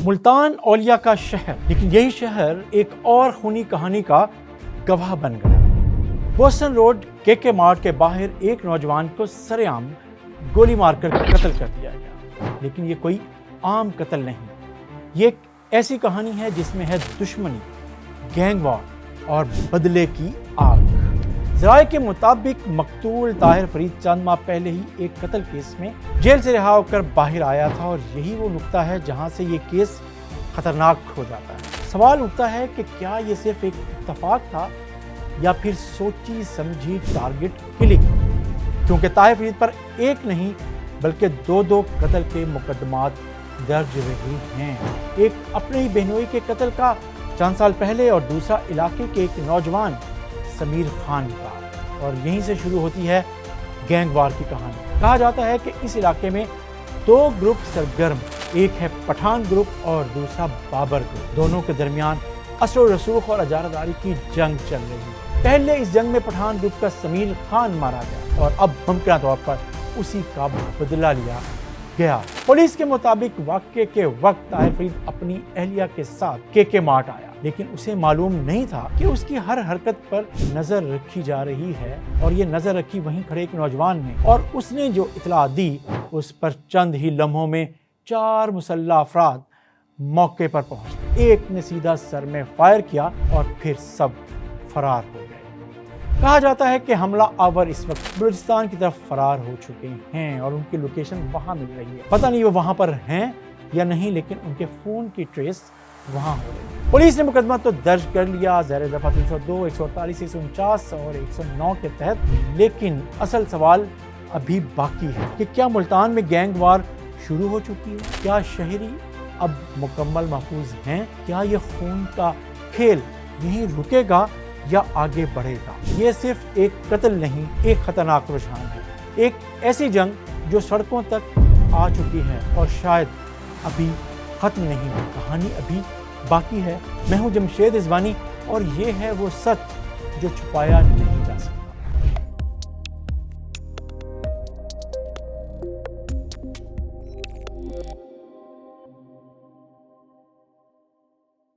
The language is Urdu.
ملتان اولیاء کا شہر، لیکن یہی شہر ایک اور خونی کہانی کا گواہ بن گیا۔ بوسٹن روڈ کے مارٹ کے باہر ایک نوجوان کو سر عام گولی مار کر قتل کر دیا گیا، لیکن یہ کوئی عام قتل نہیں، یہ ایک ایسی کہانی ہے جس میں ہے دشمنی، گینگ وار اور بدلے کی آگ۔ ذرائع کے مطابق مقتول طاہر فرید چند ماہ پہلے ہی ایک قتل کیس میں جیل سے رہا ہو کر باہر آیا تھا، اور یہی وہ نقطہ ہے جہاں سے یہ کیس خطرناک ہو جاتا ہے۔ سوال اٹھتا ہے کہ کیا یہ صرف ایک اتفاق تھا یا پھر سوچی سمجھی ٹارگٹ کلنگ، کیونکہ طاہر فرید پر ایک نہیں بلکہ دو قتل کے مقدمات درج رہے ہیں، ایک اپنے ہی بہنوئی کے قتل کا چند سال پہلے اور دوسرا علاقے کے ایک نوجوان سمیر خان کا، اور یہیں سے شروع ہوتی ہے گینگ وار کی کہانی۔ کہا جاتا ہے کہ اس علاقے میں دو گروپ سرگرم، ایک ہے پٹھان گروپ اور دوسرا بابر گروپ، دونوں کے درمیان اثر و رسوخ اور اجارہ داری کی جنگ چل رہی ہے۔ پہلے اس جنگ میں پٹھان گروپ کا سمیر خان مارا گیا اور اب ممکنہ طور پر اسی کا بدلہ لیا گیا۔ پولیس کے مطابق واقعے کے وقت طاہر فرید اپنی اہلیہ کے ساتھ کے مارٹ آیا، لیکن اسے معلوم نہیں تھا کہ اس کی ہر حرکت پر نظر رکھی جا رہی ہے، اور یہ نظر رکھی وہیں کھڑے ایک نوجوان نے، اور اس نے جو اطلاع دی اس پر چند ہی لمحوں میں 4 مسلح افراد موقع پر پہنچ گئے۔ ایک نے سیدھا سر میں فائر کیا اور پھر سب فرار ہو گئے۔ کہا جاتا ہے کہ حملہ آور اس وقت بلوچستان کی طرف فرار ہو چکے ہیں اور ان کی لوکیشن وہاں مل رہی ہے۔ پتہ نہیں وہ وہاں پر ہیں یا نہیں، لیکن ان کے فون کی ٹریس وہاں ہو رہی ہے۔ پولیس نے مقدمہ تو درج کر لیا زیر دفعہ 302، 148، 149 اور 109 کے تحت، لیکن اصل سوال ابھی باقی ہے کہ کیا ملتان میں گینگ وار شروع ہو چکی ہے؟ کیا شہری اب مکمل محفوظ ہیں؟ کیا یہ خون کا کھیل یہیں رکے گا یا آگے بڑھے گا؟ یہ صرف ایک قتل نہیں، ایک خطرناک رجحان ہے، ایک ایسی جنگ جو سڑکوں تک آ چکی ہے اور شاید ابھی ختم نہیں ہوئی، کہانی ابھی باقی ہے۔ میں ہوں جمشید رضوانی اور یہ ہے وہ سچ جو چھپایا نہیں